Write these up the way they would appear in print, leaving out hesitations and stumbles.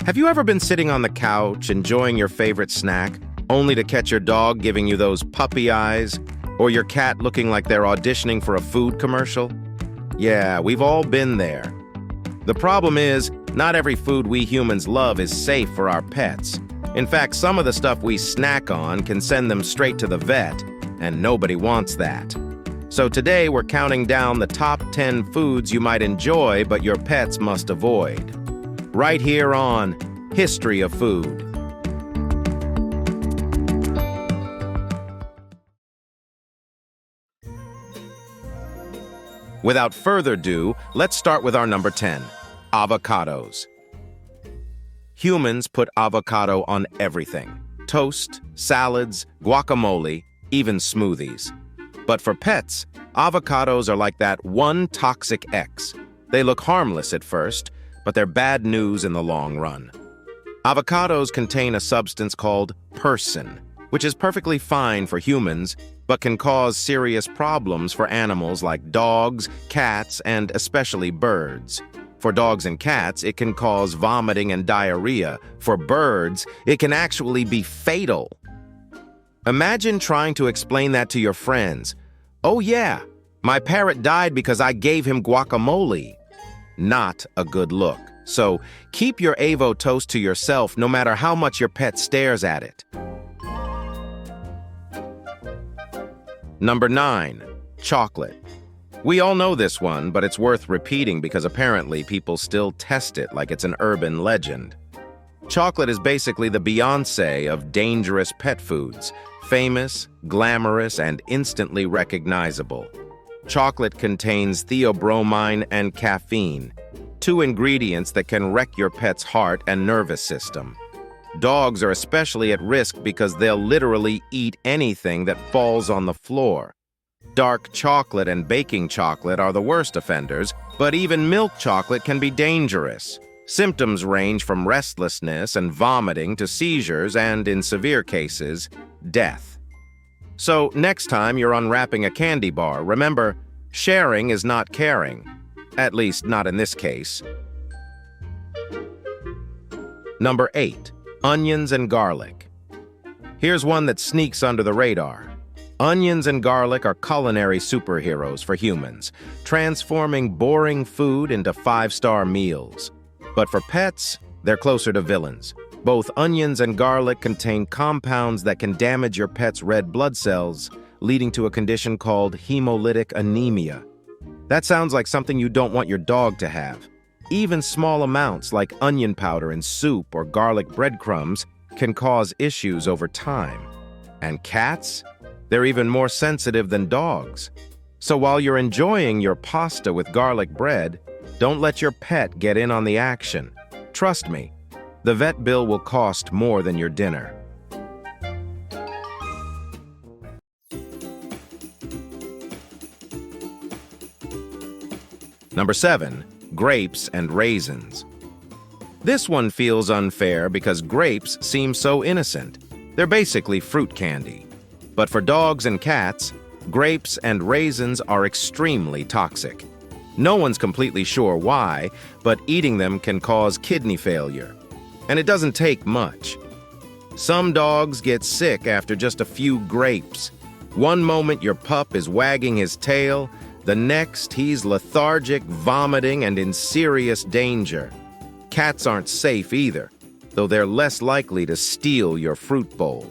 Have you ever been sitting on the couch enjoying your favorite snack, only to catch your dog giving you those puppy eyes, or your cat looking like they're auditioning for a food commercial? Yeah, we've all been there. The problem is, not every food we humans love is safe for our pets. In fact, some of the stuff we snack on can send them straight to the vet, and nobody wants that. So today we're counting down the top 10 foods you might enjoy but your pets must avoid. Right here on History of Food. Without further ado, let's start with our number 10, avocados. Humans put avocado on everything: toast, salads, guacamole, even smoothies. But for pets, avocados are like that one toxic X. They look harmless at first, but they're bad news in the long run. Avocados contain a substance called persin, which is perfectly fine for humans, but can cause serious problems for animals like dogs, cats, and especially birds. For dogs and cats, it can cause vomiting and diarrhea. For birds, it can actually be fatal. Imagine trying to explain that to your friends. Oh yeah, my parrot died because I gave him guacamole. Not a good look. So keep your Avo toast to yourself no matter how much your pet stares at it. Number 9, chocolate. We all know this one, but it's worth repeating because apparently people still test it like it's an urban legend. Chocolate is basically the Beyoncé of dangerous pet foods, famous, glamorous, and instantly recognizable. Chocolate contains theobromine and caffeine, two ingredients that can wreck your pet's heart and nervous system. Dogs are especially at risk because they'll literally eat anything that falls on the floor. Dark chocolate and baking chocolate are the worst offenders, but even milk chocolate can be dangerous. Symptoms range from restlessness and vomiting to seizures and, in severe cases, death. So next time you're unwrapping a candy bar, remember, sharing is not caring. At least not in this case. Number 8, onions and garlic. Here's one that sneaks under the radar. Onions and garlic are culinary superheroes for humans, transforming boring food into 5-star meals. But for pets, they're closer to villains. Both onions and garlic contain compounds that can damage your pet's red blood cells, leading to a condition called hemolytic anemia. That sounds like something you don't want your dog to have. Even small amounts like onion powder in soup or garlic breadcrumbs can cause issues over time. And cats? They're even more sensitive than dogs. So while you're enjoying your pasta with garlic bread, don't let your pet get in on the action. Trust me, the vet bill will cost more than your dinner. Number 7, grapes and raisins. This one feels unfair because grapes seem so innocent. They're basically fruit candy. But for dogs and cats, grapes and raisins are extremely toxic. No one's completely sure why, but eating them can cause kidney failure. And it doesn't take much. Some dogs get sick after just a few grapes. One moment your pup is wagging his tail, the next he's lethargic, vomiting, and in serious danger. Cats aren't safe either, though they're less likely to steal your fruit bowl.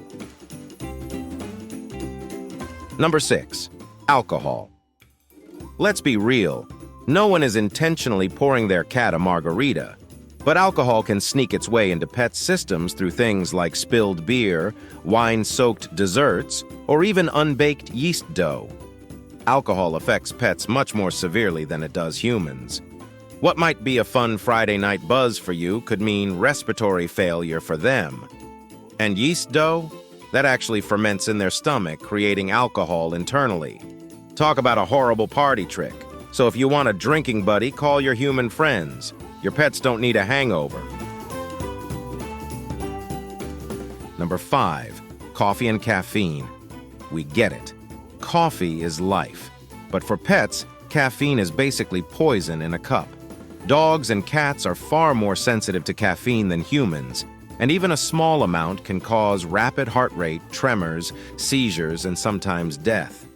Number 6, alcohol. Let's be real. No one is intentionally pouring their cat a margarita, but alcohol can sneak its way into pets' systems through things like spilled beer, wine-soaked desserts, or even unbaked yeast dough. Alcohol affects pets much more severely than it does humans. What might be a fun Friday night buzz for you could mean respiratory failure for them. And yeast dough? That actually ferments in their stomach, creating alcohol internally. Talk about a horrible party trick. So if you want a drinking buddy, call your human friends. Your pets don't need a hangover. Number 5, coffee and caffeine. We get it. Coffee is life. But for pets, caffeine is basically poison in a cup. Dogs and cats are far more sensitive to caffeine than humans, and even a small amount can cause rapid heart rate, tremors, seizures, and sometimes death.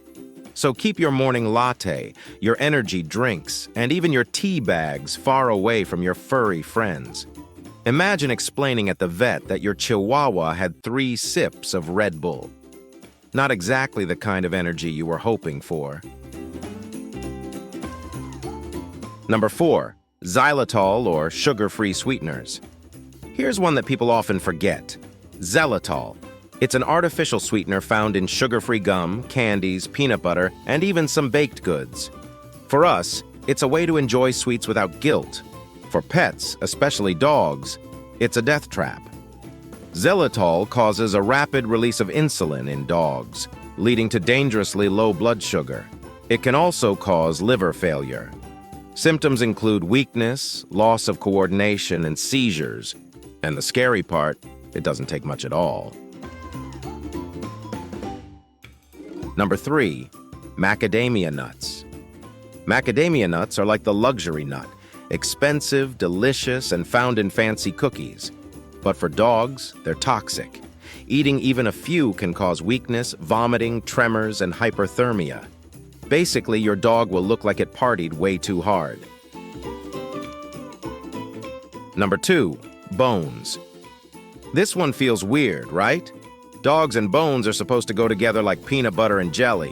So keep your morning latte, your energy drinks, and even your tea bags far away from your furry friends. Imagine explaining at the vet that your Chihuahua had 3 sips of Red Bull. Not exactly the kind of energy you were hoping for. Number 4. Xylitol or sugar-free sweeteners. Here's one that people often forget. Xylitol. It's an artificial sweetener found in sugar-free gum, candies, peanut butter, and even some baked goods. For us, it's a way to enjoy sweets without guilt. For pets, especially dogs, it's a death trap. Xylitol causes a rapid release of insulin in dogs, leading to dangerously low blood sugar. It can also cause liver failure. Symptoms include weakness, loss of coordination, and seizures. And the scary part, it doesn't take much at all. Number 3. Macadamia nuts. Macadamia nuts are like the luxury nut, expensive, delicious, and found in fancy cookies. But for dogs, they're toxic. Eating even a few can cause weakness, vomiting, tremors, and hyperthermia. Basically, your dog will look like it partied way too hard. Number 2. Bones. This one feels weird, right? Dogs and bones are supposed to go together like peanut butter and jelly.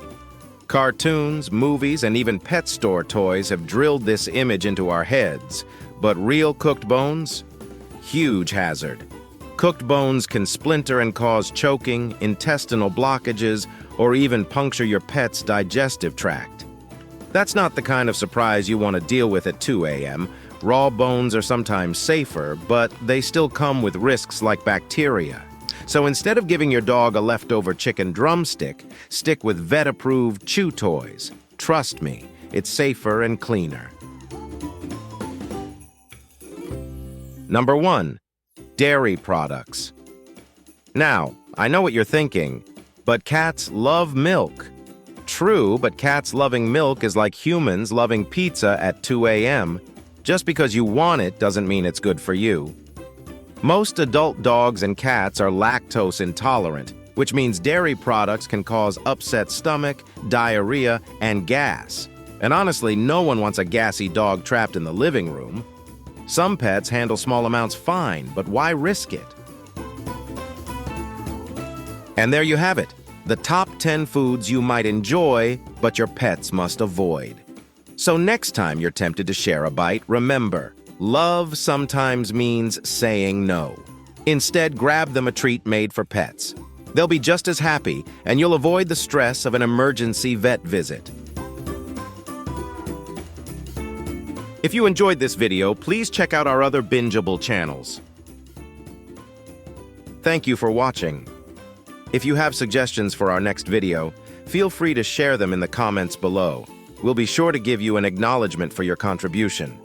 Cartoons, movies, and even pet store toys have drilled this image into our heads. But real cooked bones? Huge hazard. Cooked bones can splinter and cause choking, intestinal blockages, or even puncture your pet's digestive tract. That's not the kind of surprise you want to deal with at 2 a.m. Raw bones are sometimes safer, but they still come with risks like bacteria. So instead of giving your dog a leftover chicken drumstick, stick with vet-approved chew toys. Trust me, it's safer and cleaner. Number 1. Dairy products. Now, I know what you're thinking, but cats love milk. True, but cats loving milk is like humans loving pizza at 2 a.m. Just because you want it doesn't mean it's good for you. Most adult dogs and cats are lactose intolerant, which means dairy products can cause upset stomach, diarrhea, and gas. And honestly, no one wants a gassy dog trapped in the living room. Some pets handle small amounts fine, but why risk it? And there you have it, the top 10 foods you might enjoy, but your pets must avoid. So next time you're tempted to share a bite, remember, love sometimes means saying no. Instead, grab them a treat made for pets. They'll be just as happy, and you'll avoid the stress of an emergency vet visit. If you enjoyed this video, please check out our other bingeable channels. Thank you for watching. If you have suggestions for our next video, feel free to share them in the comments below. We'll be sure to give you an acknowledgement for your contribution.